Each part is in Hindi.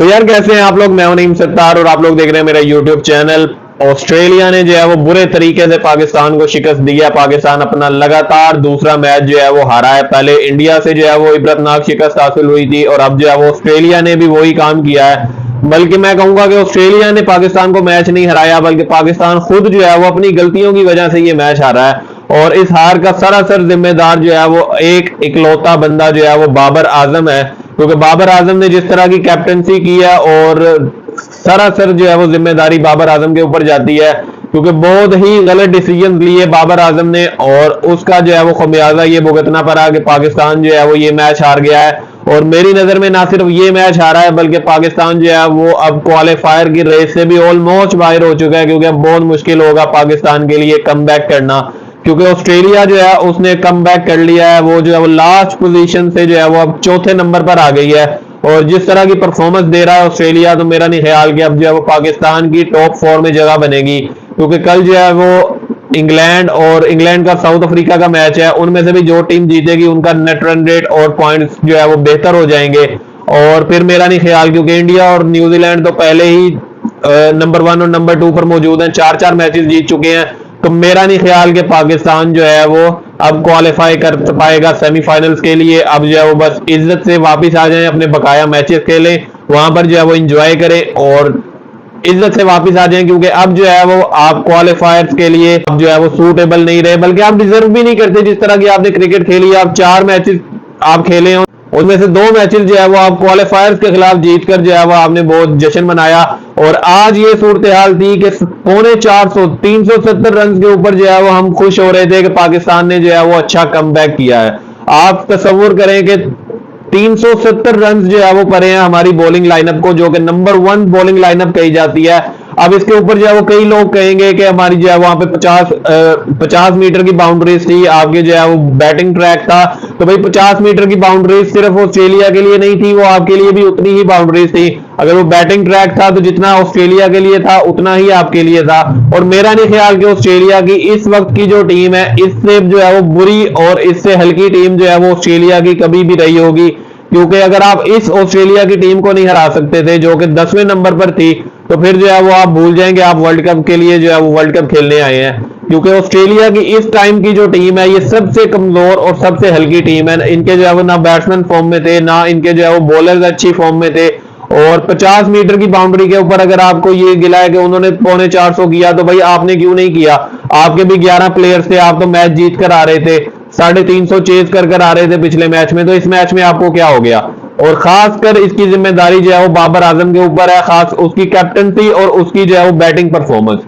यार कैसे हैं आप लोग। मैं हूं नईम सत्तार और आप लोग देख रहे हैं मेरा यूट्यूब चैनल। ऑस्ट्रेलिया ने जो है वो बुरे तरीके से पाकिस्तान को शिकस्त दी है। पाकिस्तान अपना लगातार दूसरा मैच जो है वो हारा है। पहले इंडिया से जो है वो इबरतनाक शिकस्त हासिल हुई थी और अब जो है वो ऑस्ट्रेलिया ने भी वही काम किया है। बल्कि मैं कहूंगा कि ऑस्ट्रेलिया ने पाकिस्तान को मैच नहीं हराया, बल्कि पाकिस्तान खुद जो है वो अपनी गलतियों की वजह से ये मैच हारा है। और इस हार का सरासर जिम्मेदार जो है वो एक इकलौता बंदा जो है वो बाबर आजम है। क्योंकि बाबर आजम ने जिस तरह की कैप्टनसी की है और सरासर जो है वो जिम्मेदारी बाबर आजम के ऊपर जाती है, क्योंकि बहुत ही गलत डिसीजन लिए बाबर आजम ने और उसका जो है वो खमियाजा ये भुगतना पड़ा कि पाकिस्तान जो है वो ये मैच हार गया है। और मेरी नजर में ना सिर्फ ये मैच हारा है बल्कि पाकिस्तान जो है वो अब क्वालिफायर की रेस से भी ऑलमोस्ट बाहर हो चुका है, क्योंकि अब बहुत मुश्किल होगा पाकिस्तान के लिए कमबैक करना। क्योंकि ऑस्ट्रेलिया जो है उसने कमबैक कर लिया है, वो जो है वो लास्ट पोजीशन से जो है वो अब चौथे नंबर पर आ गई है। और जिस तरह की परफॉर्मेंस दे रहा है ऑस्ट्रेलिया, तो मेरा नहीं ख्याल कि अब जो है वो पाकिस्तान की टॉप 4 में जगह बनेगी। क्योंकि कल जो है वो इंग्लैंड का साउथ अफ्रीका का मैच है, उनमें से भी जो टीम जीतेगी उनका नेट रन रेट और पॉइंट्स जो है वो बेहतर हो जाएंगे। और फिर मेरा नहीं ख्याल, क्योंकि इंडिया और न्यूजीलैंड तो पहले ही नंबर 1 और नंबर 2 पर मौजूद हैं, 4-4 मैचेस जीत चुके हैं। तो मेरा नहीं ख्याल कि पाकिस्तान जो है वो अब क्वालिफाई कर पाएगा सेमीफाइनल्स के लिए। अब जो है वो बस इज्जत से वापस आ जाएं, अपने बकाया मैचेस खेलें, वहां पर जो है वो एंजॉय करें और इज्जत से वापस आ जाएं। क्योंकि अब जो है वो आप क्वालिफायर्स के लिए अब जो है वो सूटेबल नहीं रहे, बल्कि आप डिजर्व भी नहीं करते। जिस तरह की आपने क्रिकेट खेली, आप 4 मैचेस आप खेले हो, उनमें से 2 मैचेस जो है वो आप क्वालिफायर्स के खिलाफ जीतकर जो है वो आपने बहुत जश्न मनाया। और आज ये सूरत हाल थी कि 450 370 रन के ऊपर जो है वो हम खुश हो रहे थे कि पाकिस्तान ने जो है वो अच्छा कमबैक किया है। आप तस्वुर करें कि 370 रन जो है वो पड़े हैं हमारी बॉलिंग लाइनअप को, जो कि नंबर 1 बॉलिंग लाइनअप कही जाती है। अब इसके ऊपर जो है वो कई लोग कहेंगे कि हमारी जो है वहां पे 50 मीटर की बाउंड्रीज थी, आपके जो है वो बैटिंग ट्रैक था। तो भाई 50 मीटर की बाउंड्रीज सिर्फ ऑस्ट्रेलिया के लिए नहीं थी, वो आपके लिए भी उतनी ही बाउंड्रीज थी। अगर वो बैटिंग ट्रैक था तो जितना ऑस्ट्रेलिया के लिए था उतना ही आपके लिए था। और मेरा नहीं ख्याल कि ऑस्ट्रेलिया की इस वक्त की जो टीम है इससे जो है वो बुरी और इससे हल्की टीम जो है वो ऑस्ट्रेलिया की कभी भी रही होगी। क्योंकि अगर आप इस ऑस्ट्रेलिया की टीम को नहीं हरा सकते थे जो कि 10वें नंबर पर थी, तो फिर जो है वो आप भूल जाएंगे आप वर्ल्ड कप के लिए जो है वो वर्ल्ड कप खेलने आए हैं। क्योंकि ऑस्ट्रेलिया की इस टाइम की जो टीम है ये सबसे कमजोर और सबसे हल्की टीम है। इनके जो है वो ना बैट्समैन फॉर्म में थे, ना इनके जो है वो बॉलर्स अच्छी फॉर्म में थे। और 50 मीटर की बाउंड्री के ऊपर अगर आपको ये गिला है कि उन्होंने 450 किया, तो भाई आपने क्यों नहीं किया? आपके भी 11 प्लेयर्स थे, आप तो मैच जीत कर आ रहे थे, 350 चेज कर आ रहे थे पिछले मैच में। तो इस मैच में आपको क्या हो गया? और खासकर इसकी जिम्मेदारी जो है वो बाबर आजम के ऊपर है, खास उसकी कैप्टनसी और उसकी जो है वो बैटिंग परफॉर्मेंस।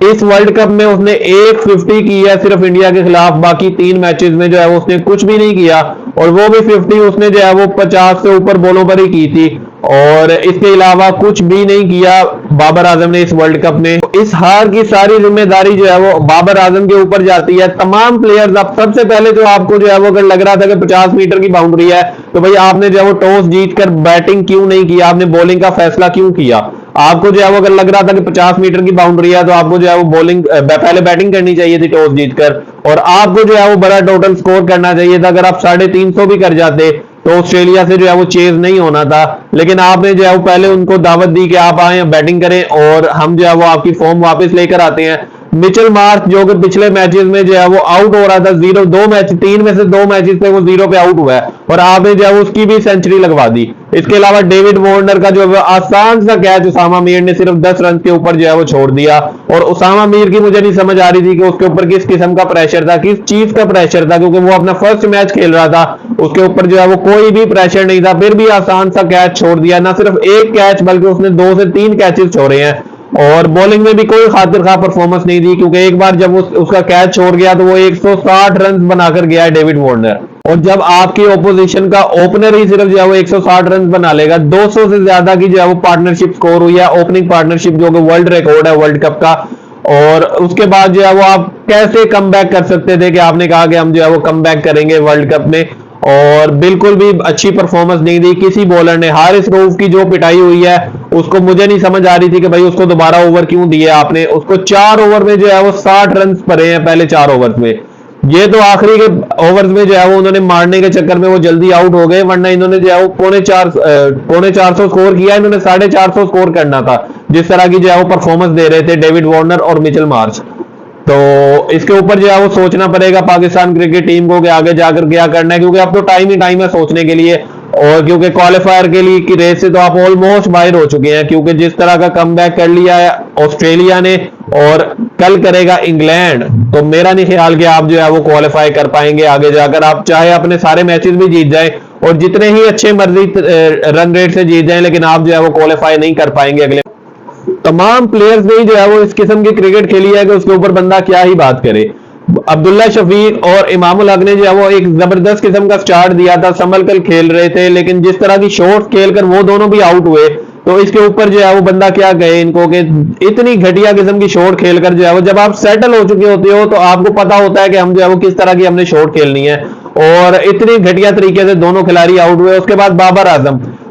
इस वर्ल्ड कप में उसने 150 की है सिर्फ इंडिया के खिलाफ, बाकी 3 मैचेस में जो है वो उसने कुछ भी नहीं किया। और वो भी 50 उसने जो है वो 50 से ऊपर बॉलों पर ही की थी, और इसके अलावा कुछ भी नहीं किया बाबर आजम ने इस वर्ल्ड कप में। इस हार की सारी जिम्मेदारी जो है वो बाबर आजम के ऊपर जाती है। तमाम प्लेयर्स, अब सबसे पहले तो आपको जो है वो अगर लग रहा था कि 50 मीटर की बाउंड्री है, तो भाई आपने जो है वो टॉस जीतकर बैटिंग क्यों नहीं किया? आपने बॉलिंग का फैसला क्यों किया? आपको जो है वो अगर लग रहा था कि 50 मीटर की बाउंड्री है, तो आपको जो है वो बॉलिंग पहले बैटिंग करनी चाहिए थी टॉस जीतकर, और आपको जो है वो बड़ा टोटल स्कोर करना चाहिए था। अगर आप 350 भी कर जाते तो ऑस्ट्रेलिया से जो है वो चेज नहीं होना था। लेकिन आपने जो है वो पहले उनको दावत दी कि आप आए बैटिंग करें और हम जो है वो आपकी फॉर्म वापस लेकर आते हैं। मिचेल मार्श जो कि पिछले मैचेस में जो है वो आउट हो रहा था, 3 में से 2 मैचेस पे वो 0 पे आउट हुआ है, और आपने जो है उसकी भी सेंचुरी लगवा दी। इसके अलावा डेविड वार्नर का जो आसान सा कैच उसामा मीर ने सिर्फ 10 रन के ऊपर जो है वो छोड़ दिया। और उसामा मीर की मुझे नहीं समझ आ रही थी कि उसके ऊपर किस किस्म का प्रेशर था, किस चीज का प्रेशर था, क्योंकि वो अपना फर्स्ट मैच खेल रहा था, उसके ऊपर जो है वो कोई भी प्रेशर नहीं था, फिर भी आसान सा कैच छोड़ दिया। ना सिर्फ एक कैच बल्कि उसने 2 से 3 कैचेस छोड़े हैं। और बॉलिंग में भी कोई खातिर खा परफॉर्मेंस नहीं दी, क्योंकि एक बार जब उसका कैच छोड़ गया तो वो 160 रन बनाकर गया है डेविड वार्नर। और जब आपकी ओपोजिशन का ओपनर ही सिर्फ जो है वो 160 रन बना लेगा, 200 से ज्यादा की जो है वो पार्टनरशिप स्कोर हुई है, ओपनिंग पार्टनरशिप जो कि वर्ल्ड रिकॉर्ड है वर्ल्ड कप का। और उसके बाद जो है वो आप कैसे कम बैक कर सकते थे कि आपने कहा कि हम जो है वो कम बैक करेंगे वर्ल्ड कप में, और बिल्कुल भी अच्छी परफॉर्मेंस नहीं दी किसी बॉलर ने। हारिस रऊफ की जो पिटाई हुई है उसको मुझे नहीं समझ आ रही थी कि भाई उसको दोबारा ओवर क्यों दिए आपने। उसको 4 ओवर में जो है वो 60 रन पड़े हैं पहले 4 ओवर में। ये तो आखिरी के ओवर्स में जो है वो उन्होंने मारने के चक्कर में वो जल्दी आउट हो गए, वरना इन्होंने जो है वो पौने 400 स्कोर किया, इन्होंने 450 स्कोर करना था जिस तरह की जो है वो परफॉर्मेंस दे रहे थे डेविड वार्नर और मिचेल मार्श। तो इसके ऊपर जो है वो सोचना पड़ेगा पाकिस्तान क्रिकेट टीम को कि आगे जाकर क्या करना है, क्योंकि अब तो टाइम ही टाइम है सोचने के लिए। और क्योंकि क्वालिफायर के लिए की रेस से तो आप ऑलमोस्ट बाहर हो चुके हैं, क्योंकि जिस तरह का कमबैक कर लिया है ऑस्ट्रेलिया ने और कल करेगा इंग्लैंड, तो मेरा नहीं ख्याल कि आप जो है वो क्वालिफाई कर पाएंगे आगे जाकर। आप चाहे अपने सारे मैचेस भी जीत जाए और जितने ही अच्छे मर्जी रन रेट से जीत जाए, लेकिन आप जो है वो क्वालिफाई नहीं कर पाएंगे। अगले तमाम प्लेयर्स ने जो है वो इस किस्म की क्रिकेट खेली है कि उसके ऊपर बंदा क्या ही बात करे। अब्दुल्ला शफीक और इमामुल हक ने जो है वो एक जबरदस्त किस्म का स्टार्ट दिया था, संभल कर खेल रहे थे, लेकिन जिस तरह की शॉट्स खेलकर वो दोनों भी आउट हुए, तो इसके ऊपर जो है वो बंदा क्या कहे इनको कि इतनी घटिया किस्म की शॉट खेलकर जो है वो, जब आप सेटल हो चुके होते हो तो आपको पता होता है कि हम जो है वो किस तरह की हमने शॉट खेलनी है, और इतनी घटिया तरीके से दोनों खिलाड़ी आउट हुए। उसके बाद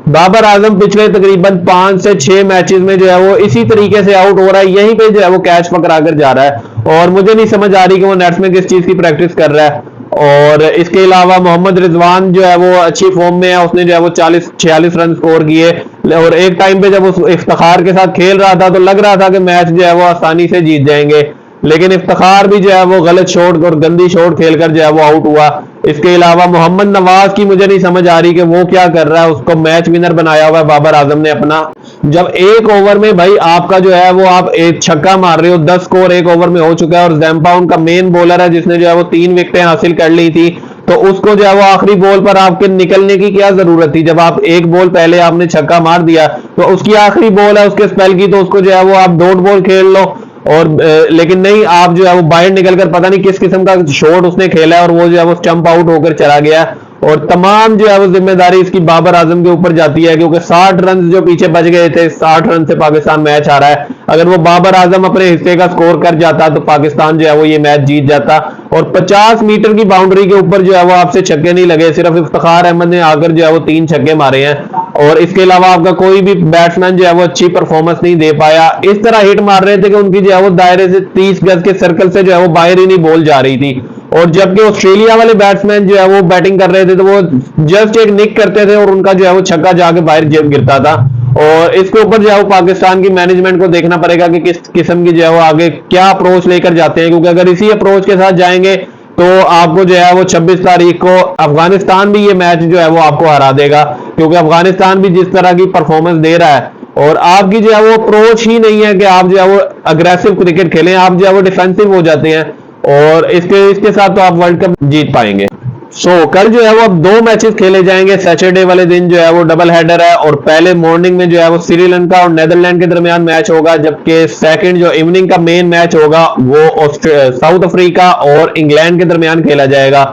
बाबर आजम पिछले तकरीबन 5 से 6 मैचेस में जो है वो इसी तरीके से आउट हो रहा है, यहीं पे जो है वो कैच पकड़ा कर जा रहा है, और मुझे नहीं समझ आ रही कि वो नेट्स में किस चीज की प्रैक्टिस कर रहा है। और इसके अलावा मोहम्मद रिजवान जो है वो अच्छी फॉर्म में है, उसने जो है वो 46 रन स्कोर किए, और एक टाइम पे जब वो इफ्तिखार के साथ खेल रहा था तो लग रहा था कि मैच जो है वो आसानी से जीत जाएंगे, लेकिन इफ्तिखार भी जो है वो गलत शॉट और गंदी शॉट खेलकर जो है वो आउट हुआ। इसके अलावा मोहम्मद नवाज की मुझे नहीं समझ आ रही कि वो क्या कर रहा है, उसको मैच विनर बनाया हुआ है बाबर आजम ने अपना। जब एक ओवर में भाई आपका जो है वो आप एक छक्का मार रहे हो, 10 स्कोर एक ओवर में हो चुका है, और जैम्पा उनका मेन बॉलर है जिसने जो है वो 3 विकेटें हासिल कर ली थी, तो उसको जो है वो आखिरी बॉल पर आपके निकलने की क्या जरूरत थी। जब आप एक बॉल पहले आपने छक्का मार दिया तो उसकी आखिरी बॉल है उसके स्पेल की, तो उसको जो है वो आप डॉट बॉल खेल लो, और लेकिन नहीं, आप जो है वो बाहर निकलकर पता नहीं किस किस्म का शॉट उसने खेला है, और वो जो है वो स्टंप आउट होकर चला गया। और तमाम जो है वो जिम्मेदारी इसकी बाबर आजम के ऊपर जाती है, क्योंकि 60 रन जो पीछे बच गए थे, 60 रन से पाकिस्तान मैच आ रहा है। अगर वो बाबर आजम अपने हिस्से का स्कोर कर जाता तो पाकिस्तान जो है वो ये मैच जीत जाता। और 50 मीटर की बाउंड्री के ऊपर जो है वो आपसे छक्के नहीं लगे, सिर्फ इफ्तिखार अहमद ने आकर जो है वो 3 छक्के मारे हैं, और इसके अलावा आपका कोई भी बैट्समैन जो है वो अच्छी परफॉर्मेंस नहीं दे पाया। इस तरह हिट मार रहे थे कि उनकी जो है वो दायरे से 30 गज के सर्कल से जो है वो बाहर ही नहीं बॉल जा रही थी, और जबकि ऑस्ट्रेलिया वाले बैट्समैन जो है वो बैटिंग कर रहे थे तो वो जस्ट एक निक करते थे और उनका जो है वो छक्का जाके बाहर गिरता था। और इसके ऊपर जो है वो पाकिस्तान की मैनेजमेंट को देखना पड़ेगा कि किस किस्म की जो है वो आगे क्या अप्रोच लेकर जाते हैं, क्योंकि अगर इसी अप्रोच के साथ जाएंगे तो आपको जो है वो 26 तारीख को अफगानिस्तान भी ये मैच जो है वो आपको हरा देगा, क्योंकि अफगानिस्तान भी जिस तरह की परफॉर्मेंस दे रहा है, और आपकी जो है वो अप्रोच ही नहीं है कि आप जो है वो अग्रेसिव क्रिकेट खेलें, आप जो है वो डिफेंसिव हो जाते हैं, और इसके साथ तो आप वर्ल्ड कप जीत पाएंगे। कल जो है वो अब 2 मैचेस खेले जाएंगे। सैटरडे वाले दिन जो है वो डबल हेडर है, और पहले मॉर्निंग में जो है वो श्रीलंका और नेदरलैंड के दरमियान मैच होगा, जबकि सेकंड जो इवनिंग का मेन मैच होगा वो साउथ अफ्रीका और इंग्लैंड के दरमियान खेला जाएगा।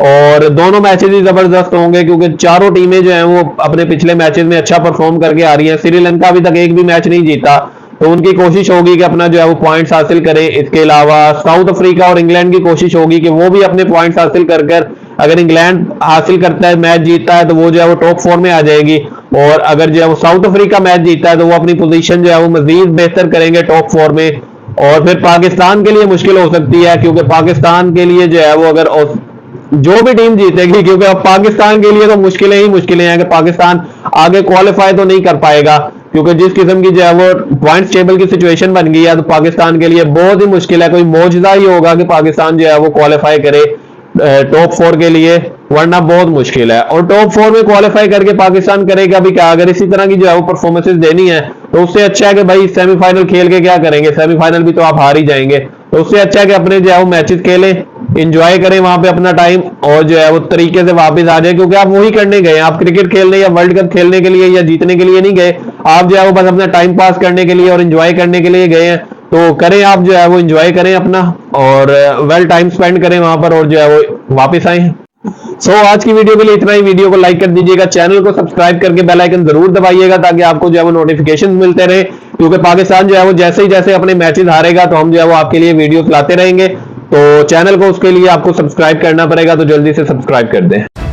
और दोनों मैचेस ही जबरदस्त होंगे, क्योंकि चारों टीमें जो है वो अपने पिछले मैचेस में अच्छा परफॉर्म करके आ रही हैं। श्रीलंका अभी तक एक भी मैच नहीं जीता, तो उनकी कोशिश होगी कि अपना जो है वो पॉइंट्स हासिल करें। इसके अलावा साउथ अफ्रीका और इंग्लैंड की कोशिश होगी कि वो भी अपने पॉइंट्स हासिल कर अगर इंग्लैंड हासिल करता है, मैच जीतता है, तो वो जो है वो टॉप 4 में आ जाएगी, और अगर जो है वो साउथ अफ्रीका मैच जीतता है तो वो अपनी पोजीशन जो है वो मजीद बेहतर करेंगे टॉप 4 में। और फिर पाकिस्तान के लिए मुश्किल हो सकती है, क्योंकि पाकिस्तान के लिए जो है वो अगर जो भी टीम जीतेगी, क्योंकि अब पाकिस्तान के लिए तो मुश्किलें ही मुश्किलें हैं कि पाकिस्तान आगे क्वालिफाई तो नहीं कर पाएगा, क्योंकि जिस किस्म की जो है वो पॉइंट्स टेबल की सिचुएशन बन गई है, तो पाकिस्तान के लिए बहुत ही मुश्किल है। कोई मौजूदा ही होगा कि पाकिस्तान जो है वो क्वालिफाई करे टॉप 4 के लिए, वरना बहुत मुश्किल है। और टॉप 4 में क्वालिफाई करके पाकिस्तान करेगा भी क्या, अगर इसी तरह की जो है वो परफॉर्मेंसेस देनी है तो उससे अच्छा है कि भाई सेमीफाइनल खेल के क्या करेंगे, सेमीफाइनल भी तो आप हार ही जाएंगे, तो उससे अच्छा है कि अपने जो है वो मैचेस खेलें, एंजॉय करें वहां पे अपना टाइम, और जो है वो तरीके से वापस आ जाए, क्योंकि आप वही करने गए, आप क्रिकेट खेलने या वर्ल्ड कप खेलने के लिए या जीतने के लिए नहीं गए, आप जो है वो बस अपना टाइम पास करने के लिए और एंजॉय करने के लिए गए हैं। तो करें, आप जो है वो एंजॉय करें अपना, और वेल टाइम स्पेंड करें वहां पर, और जो है वो वापस आए। आज की वीडियो के लिए इतना ही। वीडियो को लाइक कर दीजिएगा, चैनल को सब्सक्राइब करके बेल आइकन जरूर दबाइएगा, ताकि आपको जो है वो नोटिफिकेशन मिलते रहे, क्योंकि पाकिस्तान जो है वो जैसे अपने मैचेस हारेगा तो हम जो है वो आपके लिए वीडियोस लाते रहेंगे। तो चैनल को उसके लिए आपको सब्सक्राइब करना पड़ेगा, तो जल्दी से सब्सक्राइब कर दें।